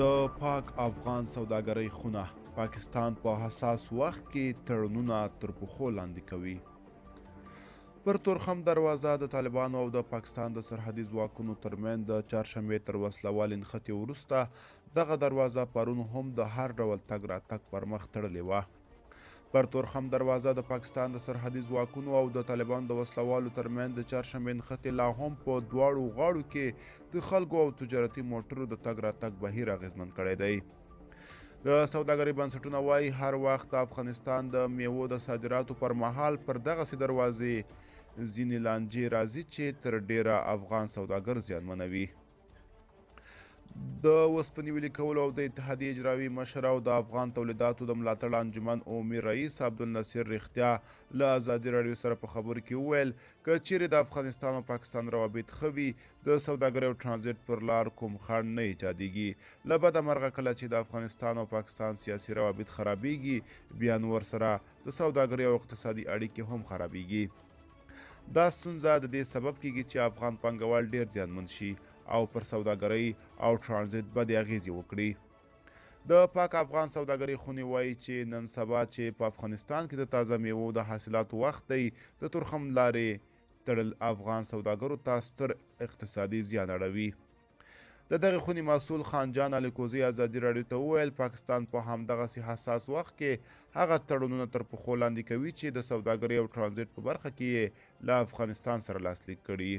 د پاک افغان سوداګرۍ خونه پاکستان په حساس وخت کې تړونونه تر پښو لاندې کوي. پر تورخم دروازه د طالبانو او د پاکستان د سرحدي ځواکونو ترمنځ د چهارشنبې تر وسلوالې نښتې وروسته دغه دروازه پرون هم د هر ډول تګ راتګ پر مخ تړلې وه. پر تورخم دروازه د پاکستان د سرحدي ځواکونو او د طالبانو د وسلوالو ترمنځ د چهارشنبې نښتې لا هم په دواړو غاړو کې د خلکو او تجارتي موټرو د تګ راتګ بهیر اغېزمن کړی دی. د سوداګرۍ بنسټونه وایي هر وخت د افغانستان د میوو د صادراتو پر مهال پر دغسې دروازې ځینې لانجې راځي چې تر ډیره افغان سوداګر زیانمنوي. د اوسپنې ویلې کولو او د اتحادیې اجرایوي مشر او د افغان تولیداتو د ملاتړ انجمن عمومي رئیس عبدالنصیر رښتیا له ازادي راډیو سره په خبرو کې وویل که چیرې د افغانستان او پاکستان روابط ښه وي د سوداګرۍ او ټرانزیټ پر لار کوم خنډ نه ایجادیږي. له بده مرغه کله چې د افغانستان او پاکستان سیاسي روابط خرابیږي بیا نو ورسره د سوداګرۍ او اقتصادي اړیکې هم خرابیږي. دا ستونزه د دې سبب کیږي چې افغان پانګوال ډیر زیانمن شي او پر سوداګرۍ او ټرانزیټ بدې اغیزې وکړي. د پاک افغان سوداګرۍ خونې وایي چې نن سبا چې په افغانستان کې د تازه میوو د حاصلاتو وخت دی د تورخم لارې تړل افغان سوداګرو ته ستر اقتصادي زیان اړوي. د دغې خونې مسؤل خانجان الیکوزي ازادي راډیو ته وویل پاکستان په همدغسې حساس وخت کې هغه تړونونه تر پښو لاندې کوي چې د سوداګرۍ او ټرانزیټ په برخه کې یې له افغانستان سره لاسلیک کړي.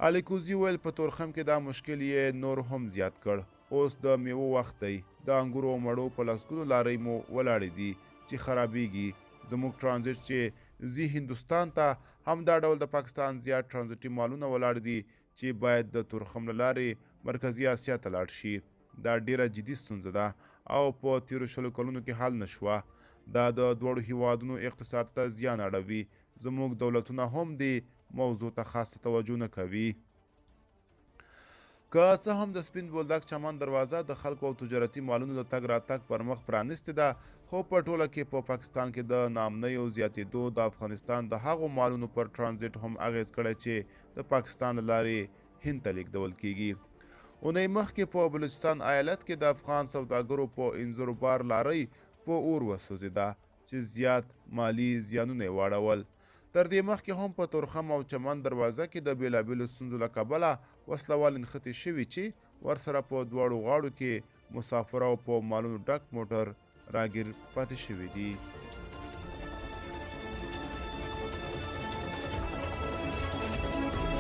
الیکوزي وویل په تورخم کې دا مشکل یې نور هم زیات کړ. اوس د میوو وخت دی، د انګورو او مڼو په لسګونو لارۍ مو ولاړې دي چې خرابیږي. زموږ ټرانزیټ چې ځي هندوستان ته هم دا ډول د پاکستان زیات ټرانزیټي مالونه ولاړ دي چې باید د تورخم له لارې مرکزي اسیا ته لاړ شي. دا ډیره جدي ستونزه ده او په تیرو 20 کلونو کې حل نشوه. دا د دواړو هیوادونو اقتصاد ته زیان اړوي. زموږ دولتونه هم دې موضوع ته خاصه توجه نه کوي. که څه هم د سپین بولدک چمن دروازه د خلکو او تجارتي مالونو د تګ راتګ پر مخ پرانیستې ده خو په ټوله کې په پاکستان کې د ناامنیو زیاتېدو د افغانستان د هغو مالونو پر ټرانزیټ هم اغیز کړی چې د پاکستان له لارې هند ته لیږدول کیږي. اونۍ مخکې په بلوچستان ایالت کې د افغان سوداګرو په انځرو بار لارۍ په اور وسوځېده چې زیات مالي زیانونه یې واړول. تر دې مخکې هم په تورخم او چمن دروازه کې د بیلابیلو ستونزو له کبله وسلوالې نښتې شوي چې ورسره په دواړو غاړو کې مسافر او په مالونو ډک موټر راګیر پاتې شوي دي.